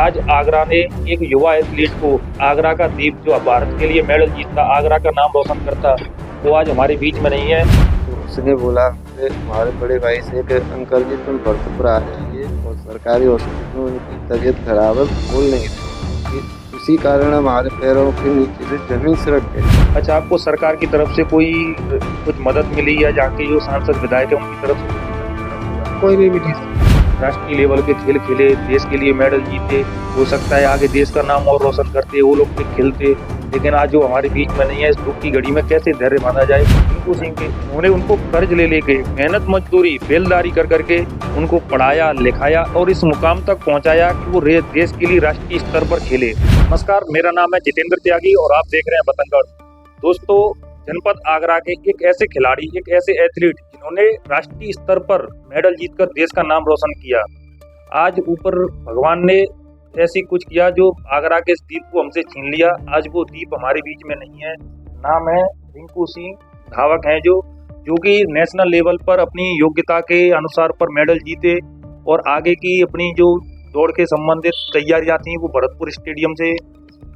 आज आगरा ने एक युवा एथलीट को, आगरा का दीप जो भारत के लिए मेडल जीतता, आगरा का नाम रोशन करता, वो आज हमारे बीच में नहीं है। तो उसने बोला हमसे, हमारे बड़े भाई से, कि अंकल जी तुम भरतपुर आ जाइए और सरकारी हॉस्पिटल में उनकी तबीयत खराब है, बोल नहीं रहे। इसी कारण हमारे पैरों के नीचे से जमीन सरक गई। अच्छा, आपको सरकार की तरफ से कोई कुछ मदद मिली या जहाँ के जो सांसद विधायक है उनकी तरफ से? कोई नहीं मिली। राष्ट्रीय लेवल के खेल खेले, देश के लिए मेडल जीते, हो सकता है आगे देश का नाम और रोशन करते, वो लोग भी खेलते, लेकिन आज जो हमारे बीच में नहीं है, इस दुख की घड़ी में कैसे धैर्य बांधा जाए। रिंकू सिंह के उन्होंने उनको कर्ज ले लेके, मेहनत मजदूरी बेलदारी कर करके उनको पढ़ाया लिखाया और इस मुकाम तक पहुंचाया कि वो देश के लिए राष्ट्रीय स्तर पर खेले। नमस्कार, मेरा नाम है जितेंद्र त्यागी और आप देख रहे हैं बतंगड़। दोस्तों, जनपद आगरा के एक ऐसे खिलाड़ी, एक ऐसे एथलीट जिन्होंने राष्ट्रीय स्तर पर मेडल जीतकर देश का नाम रोशन किया, आज ऊपर भगवान ने ऐसी कुछ किया जो आगरा के इस दीप को हमसे छीन लिया। आज वो दीप हमारे बीच में नहीं है। नाम है रिंकू सिंह, धावक हैं जो कि नेशनल लेवल पर अपनी योग्यता के अनुसार पर मेडल जीते और आगे की अपनी जो दौड़ के संबंधित तैयारियां थी वो भरतपुर स्टेडियम से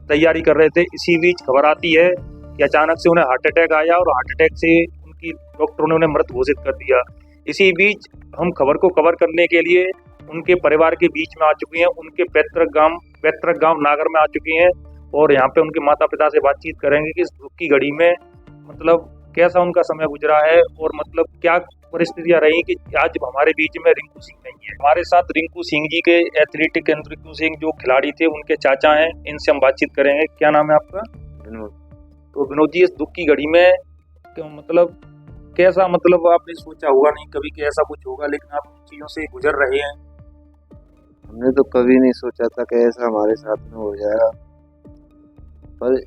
तैयारी कर रहे थे। इसी बीच खबर आती है कि अचानक से उन्हें हार्ट अटैक आया और हार्ट अटैक से उनकी डॉक्टरों ने उन्हें मृत घोषित कर दिया। इसी बीच हम खबर को कवर करने के लिए उनके परिवार के बीच में आ चुके हैं, उनके पैतृक गांव नागर में आ चुके हैं और यहाँ पे उनके माता पिता से बातचीत करेंगे कि इस दुख की घड़ी में मतलब कैसा उनका समय गुजरा है और मतलब क्या परिस्थितियां रही कि आज हमारे बीच में रिंकू सिंह नहीं है। हमारे साथ रिंकू सिंह जी के एथलेटिक रिंकू सिंह जो खिलाड़ी थे, उनके चाचा हैं, इनसे हम बातचीत करेंगे। क्या नाम है आपका? तो विनोद जी, इस दुख की घड़ी में मतलब कैसा, मतलब आपने सोचा होगा नहीं कभी कि ऐसा कुछ होगा, लेकिन आप इन चीजों से गुजर रहे हैं। हमने तो कभी नहीं सोचा था कि ऐसा हमारे साथ में हो जाएगा, पर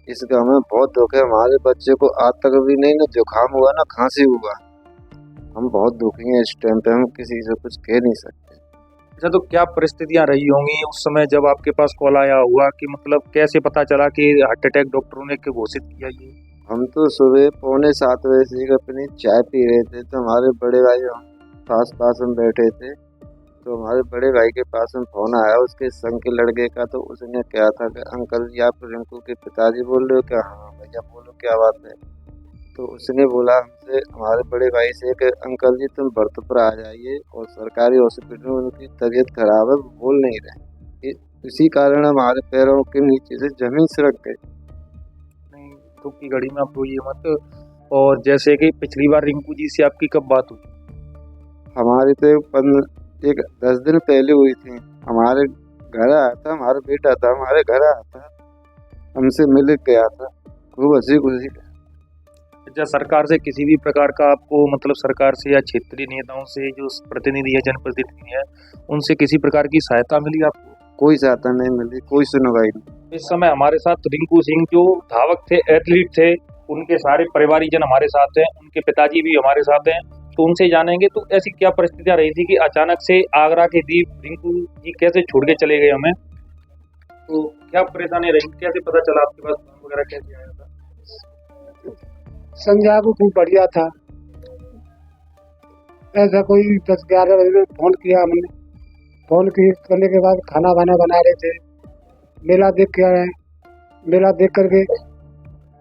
इसका हमें बहुत दुख है। हमारे बच्चे को आज तक भी नहीं ना जुकाम हुआ ना खांसी हुआ। हम बहुत दुखी हैं। इस टाइम पे हम किसी से कुछ कह नहीं सकते। अच्छा, तो क्या परिस्थितियां रही होंगी उस समय जब आपके पास कॉल आया हुआ कि मतलब कैसे पता चला कि हार्ट अटैक डॉक्टरों ने घोषित किया ये? हम तो सुबह 6:45 बजे अपनी चाय पी रहे थे, तो हमारे बड़े भाई पास हम बैठे थे, तो हमारे बड़े भाई के पास में फोन आया उसके संग के लड़के का। तो उसने कहा था कि अंकल जी आप रिंकू के पिताजी बोल रहे हो क्या? हाँ भैया बोलो क्या बात है। तो उसने बोला हमसे, हमारे बड़े भाई से, कि अंकल जी तुम भरतपुर आ जाइए और सरकारी हॉस्पिटल में उनकी तबीयत खराब है, बोल नहीं रहे। इसी कारण हमारे पैरों के नीचे से जमीन सरक गई। नहीं, दुख की घड़ी में आप रोइए मत। और जैसे कि पिछली बार रिंकू जी से आपकी कब बात हुई? हमारी तो एक 10 दिन पहले हुई थी। हमारे घर आया था, हमारा बेटा था, हमारे घर आया था, हमसे मिल गया था, खूब हंसी खुशी। अच्छा, सरकार से किसी भी प्रकार का आपको, मतलब सरकार से या क्षेत्रीय नेताओं से जो प्रतिनिधि है, जनप्रतिनिधि है, उनसे किसी प्रकार की सहायता मिली आपको? कोई सहायता नहीं मिली, कोई सुनवाई नहीं। इस समय हमारे साथ रिंकू सिंह जो धावक थे, एथलीट थे, उनके सारे परिवारीजन हमारे साथ हैं, उनके पिताजी भी हमारे साथ हैं, तो उनसे जानेंगे तो ऐसी क्या परिस्थितियां रही थी कि अचानक से आगरा के दीप रिंकू जी कैसे छोड़ के चले गए हमें, तो क्या परेशानी रही, कैसे पता चला आपके पास फोन वगैरह कैसे आया था? संध्या को खूब बढ़िया था। ऐसा कोई 10-11 बजे फोन किया हमने। फोन करने के बाद खाना वाना बना रहे थे, मेला देख के आए। मेला देख करके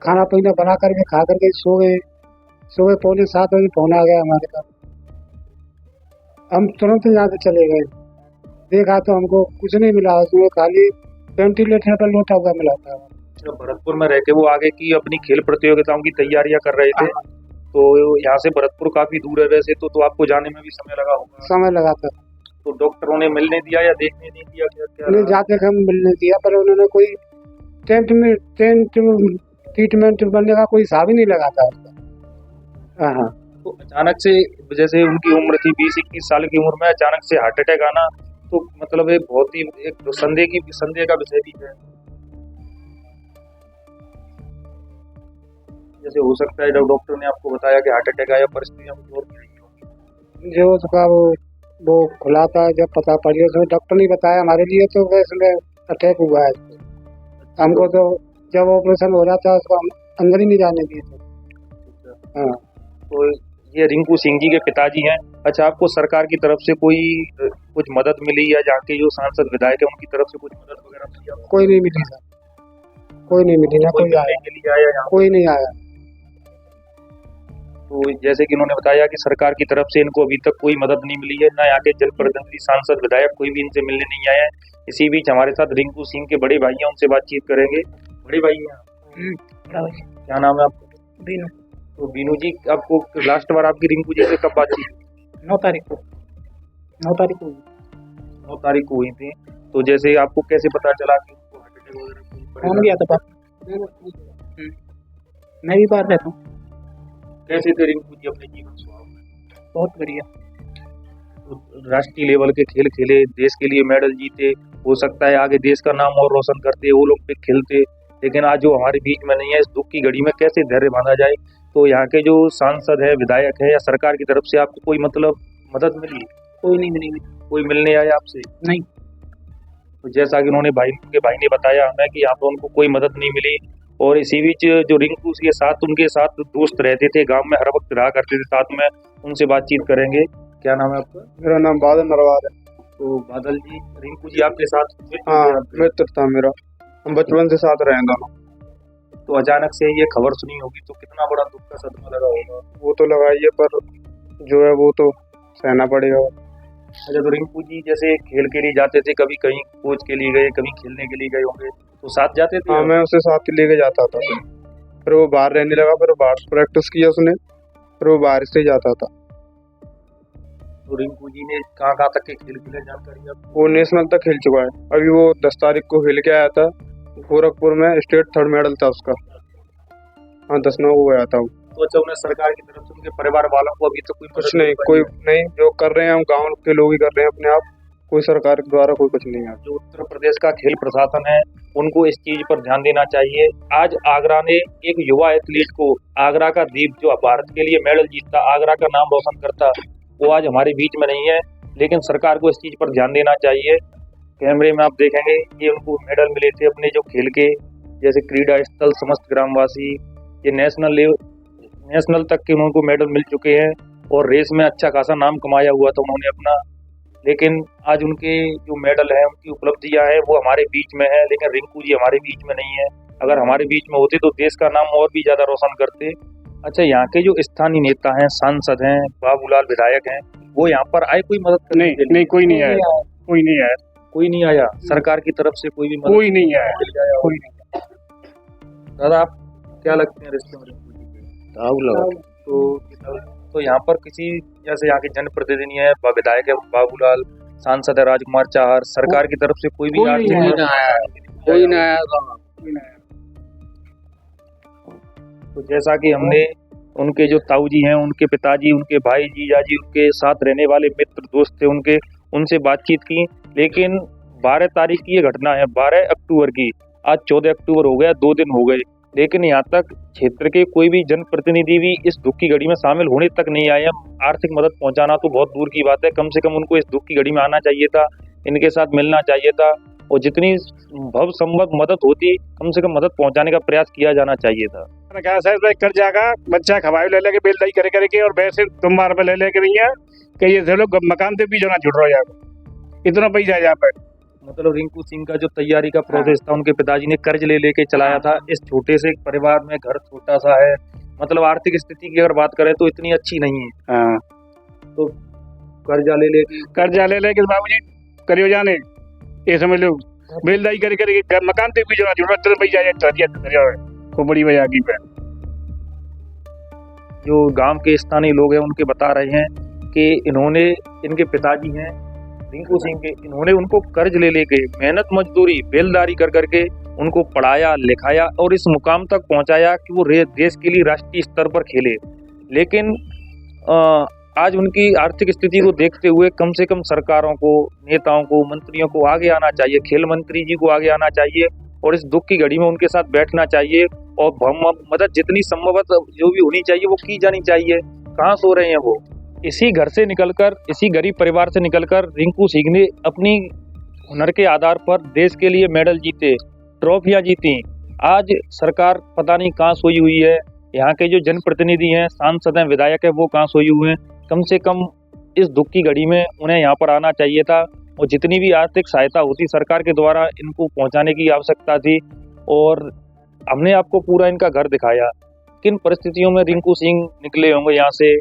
खाना पीना बना करके खा करके सो गए। सुबह 6:45 बजे फोन आ गया हमारे पास। हम तुरंत यहाँ से चले गए। देखा तो हमको कुछ नहीं मिला, उसमें खाली वेंटिलेटर पर लोटा हुआ मिला था। भरतपुर में रह के वो आगे की अपनी खेल प्रतियोगिताओं की तैयारियां कर रहे थे, तो यहाँ से भरतपुर काफी दूर है वैसे तो आपको जाने में भी समय लगा होगा। समय लगा था। तो डॉक्टरों ने मिलने दिया या देखने नहीं दिया? क्या नहीं, जाते हम मिलने दिया, पर उन्होंने कोई टेंट ट्रीटमेंट बनने का कोई हिसाब ही नहीं लगा था। हाँ, तो अचानक से, जैसे उनकी उम्र थी 20-21 साल की उम्र में, अचानक से हार्ट अटैक आना तो मतलब एक बहुत ही एक संदेह का विषय भी है। जैसे हो सकता है जब डॉक्टर ने आपको बताया कि हार्ट अटैक आया, परिस्थितियां कुछ और भी रही होंगी। जो उसका वो खुला था, जब पता पड़ी उसमें डॉक्टर ने बताया हमारे लिए, तो वैसे अटैक हुआ है। हमको तो जब ऑपरेशन हो रहा था उसको हम अंदर ही नहीं जाने दिए थे। हाँ, तो ये रिंकू सिंह जी के पिताजी हैं। अच्छा, आपको सरकार की तरफ से कोई कुछ मदद मिली या जहाँ के जो सांसद विधायक है उनकी तरफ से कुछ मदद वगैरह मिली आपको? कोई नहीं मिली सर, कोई नहीं मिली ना, कोई मिलने आया, के लिए आया यहाँ? कोई नहीं आया। तो जैसे कि उन्होंने बताया कि सरकार की तरफ से इनको अभी तक कोई मदद नहीं मिली है, ना यहाँ के जनप्रतिनिधि सांसद विधायक कोई भी इनसे मिलने नहीं आया है। इसी बीच हमारे साथ रिंकू सिंह के बड़े भाई हैं, उनसे बातचीत करेंगे। बड़े भाई हैं, क्या नाम है आपका? बीनू। तो बीनू जी, आपको लास्ट बार आपकी रिंकू जी से कब बातचीत हुई? 9 तारीख को 9 तारीख को 9 तारीख को हुई थी। तो जैसे आपको कैसे पता चला कि उनको हार्ट अटैक वगैरह फोन गया था पास, मैं भी बाहर रहता हूँ। कैसे थे रिंकू जी अपने जीवन में? बहुत बढ़िया। तो राष्ट्रीय लेवल के खेल खेले, देश के लिए मेडल जीते, हो सकता है आगे देश का नाम और रोशन करते, ओलंपिक खेलते, लेकिन आज जो हमारे बीच में नहीं है, इस दुख की घड़ी में कैसे धैर्य बांधा जाए? तो यहाँ के जो सांसद है, विधायक है या सरकार की तरफ से आपको कोई मतलब मदद मिली? कोई नहीं मिली। कोई मिलने आया आपसे? नहीं। तो जैसा कि उन्होंने उनके भाई ने बताया हमें कि यहाँ पर उनको कोई मदद नहीं मिली। और इसी बीच जो रिंकू के साथ उनके साथ दोस्त रहते थे, गांव में हर वक्त रहा करते थे साथ में, उनसे बातचीत करेंगे। क्या नाम है आपका? मेरा नाम बादल नरवार है। तो बादल जी, रिंकू जी आपके साथ हाँ, मित्र था मेरा, हम बचपन से साथ रहे दोनों। तो अचानक से ये खबर सुनी होगी तो कितना बड़ा दुख का सदमा लगा होगा? वो तो लगाइए, पर जो है वो तो सहना पड़ेगा। अच्छा, तो रिंकू जी जैसे खेल के लिए जाते थे, कभी कहीं कोच के लिए गए, कभी खेलने के लिए गए होंगे, तो साथ जाते थे? हाँ, मैं उसे साथ लेके जाता था, फिर वो बाहर रहने लगा, फिर बाहर प्रैक्टिस किया उसने, फिर वो बाहर से जाता था। तो रिंकू जी ने कहाँ कहाँ तक के खेल खेले, जानकारी आपको? वो नेशनल तक खेल चुका है। अभी वो 10 तारीख को खेल के आया था गोरखपुर में, स्टेट 3rd मेडल था उसका। हाँ, 10 को गया था वो। तो अच्छा, उन्हें सरकार की तरफ से उनके परिवार वालों को अभी तक कोई कुछ मदद नहीं, पाई कोई है? नहीं, जो कर रहे हैं हम गाँव के लोग ही कर रहे हैं अपने आप, कोई सरकार के द्वारा कोई कुछ नहीं है। जो उत्तर प्रदेश का खेल प्रशासन है उनको इस चीज पर ध्यान देना चाहिए। आज आगरा ने एक युवा एथलीट को, आगरा का दीप जो भारत के लिए मेडल जीतता, आगरा का नाम रोशन करता, वो आज हमारे बीच में नहीं है, लेकिन सरकार को इस चीज पर ध्यान देना चाहिए। कैमरे में आप देखेंगे ये उनको मेडल मिले थे अपने जो खेल के, जैसे क्रीड़ा स्थल, समस्त ग्रामवासी, ये नेशनल तक के उनको मेडल मिल चुके हैं और रेस में अच्छा खासा नाम कमाया हुआ था उन्होंने अपना। लेकिन आज उनके जो मेडल है, उनकी उपलब्धियां हैं, वो हमारे बीच में है, लेकिन रिंकू जी हमारे बीच में नहीं है। अगर हमारे बीच में होते तो देश का नाम और भी ज्यादा रोशन करते। अच्छा, यहाँ के जो स्थानीय नेता हैं, सांसद हैं, बाबूलाल विधायक हैं, वो यहाँ पर आए कोई मदद करने के लिए? नहीं, कोई नहीं आया, कोई नहीं आया, कोई नहीं आया। सरकार की तरफ से कोई भी मदद कोई नहीं आया, कोई नहीं। दादा, आप क्या लगते हैं रिश्ते में रिंकू जी के? तो यहाँ पर किसी जैसे यहाँ के जनप्रतिनिधि है, विधायक है बाबूलाल, सांसद है राजकुमार चाहर, सरकार की तरफ से कोई भी आर्थिक मदद? कोई नहीं आया। तो जैसा कि हमने उनके जो ताऊ जी हैं, उनके पिताजी, उनके भाई, जीजा जी, उनके साथ रहने वाले मित्र दोस्त थे उनके, उनसे बातचीत की, लेकिन 12 तारीख की ये घटना है, 12 अक्टूबर की, आज 14 अक्टूबर हो गया, 2 दिन हो गए, लेकिन यहाँ तक क्षेत्र के कोई भी जनप्रतिनिधि भी इस दुख की घड़ी में शामिल होने तक नहीं आए। आर्थिक मदद पहुंचाना तो बहुत दूर की बात है, कम से कम उनको इस दुख की घड़ी में आना चाहिए था, इनके साथ मिलना चाहिए था, और जितनी भव संभव मदद होती, कम से कम मदद पहुंचाने का प्रयास किया जाना चाहिए था। कर जाएगा बच्चा खवाई ले लेके बेल दही करे करके, और वैसे तुम बार पे ले लेके नहीं है कि ये लोग मकान से भी जो ना छुट रहा जाएगा, इतना पैसा यहाँ पे। मतलब रिंकू सिंह का जो तैयारी का प्रोसेस था, उनके पिताजी ने कर्ज ले लेके चलाया था। इस छोटे से परिवार में, घर छोटा सा है, मतलब आर्थिक स्थिति की अगर बात करें तो इतनी अच्छी नहीं है। तो कर्जा ले लेके बाबूजी करियो जाने, ये समझ लो बेलदाई करे करके मकान से भी जो ना छुट रहा पैसा को बड़ी वजह की पे। जो गांव के स्थानीय लोग हैं उनके बता रहे हैं कि इनके पिताजी हैं रिंकू सिंह के, इन्होंने उनको कर्ज ले लेके मेहनत मजदूरी बेलदारी कर करके उनको पढ़ाया लिखाया और इस मुकाम तक पहुंचाया कि वो देश के लिए राष्ट्रीय स्तर पर खेले। लेकिन आज उनकी आर्थिक स्थिति को देखते हुए कम से कम सरकारों को, नेताओं को, मंत्रियों को आगे आना चाहिए, खेल मंत्री जी को आगे आना चाहिए और इस दुख की घड़ी में उनके साथ बैठना चाहिए और मदद जितनी संभवतः जो भी होनी चाहिए वो की जानी चाहिए। कहाँ सो रहे हैं वो? इसी घर से निकलकर, इसी गरीब परिवार से निकलकर रिंकू सिंह ने अपनी हुनर के आधार पर देश के लिए मेडल जीते, ट्रॉफियां जीती। आज सरकार पता नहीं कहाँ सोई हुई है यहाँ के जो जनप्रतिनिधि हैं, सांसद हैं, विधायक है, वो कहाँ सोए हुए हैं। कम से कम इस दुख की घड़ी में उन्हें यहाँ पर आना चाहिए था और जितनी भी आर्थिक सहायता होती सरकार के द्वारा इनको पहुँचाने की आवश्यकता थी। और हमने आपको पूरा इनका घर दिखाया, किन परिस्थितियों में रिंकू सिंह निकले होंगे यहाँ से।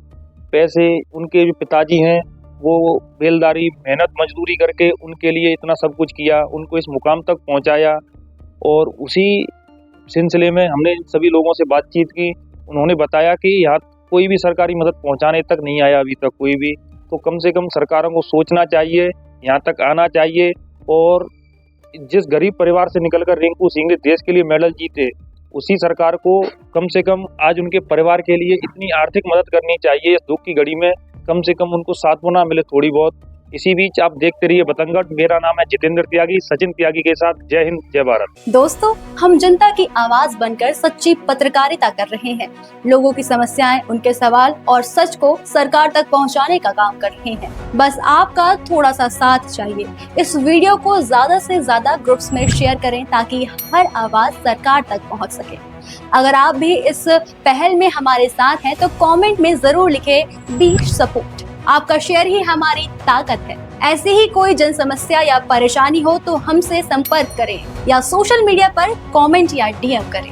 पैसे उनके जो पिताजी हैं वो बेलदारी मेहनत मजदूरी करके उनके लिए इतना सब कुछ किया, उनको इस मुकाम तक पहुँचाया। और उसी सिलसिले में हमने सभी लोगों से बातचीत की, उन्होंने बताया कि यहाँ कोई भी सरकारी मदद पहुँचाने तक नहीं आया अभी तक कोई भी। तो कम से कम सरकारों को सोचना चाहिए, यहाँ तक आना चाहिए। और जिस गरीब परिवार से निकलकर रिंकू सिंह ने देश के लिए मेडल जीते, उसी सरकार को कम से कम आज उनके परिवार के लिए इतनी आर्थिक मदद करनी चाहिए। इस दुख की घड़ी में कम से कम उनको सांत्वना मिले थोड़ी बहुत। इसी बीच आप देखते रहिए बतंगड़। मेरा नाम है जितेंद्र त्यागी, सचिन त्यागी के साथ। जय हिंद, जय भारत। दोस्तों, हम जनता की आवाज बनकर सच्ची पत्रकारिता कर रहे हैं। लोगों की समस्याएं, उनके सवाल और सच को सरकार तक पहुंचाने का काम कर रहे हैं। बस आपका थोड़ा सा साथ चाहिए। इस वीडियो को ज्यादा से ज्यादा ग्रुप्स में शेयर करें ताकि हर आवाज सरकार तक पहुंच सके। अगर आप भी इस पहल में हमारे साथ हैं तो कमेंट में जरूर लिखें बी सपोर्ट। आपका शेयर ही हमारी ताकत है। ऐसी ही कोई जन समस्या या परेशानी हो तो हमसे संपर्क करें या सोशल मीडिया पर कमेंट या डीएम करें।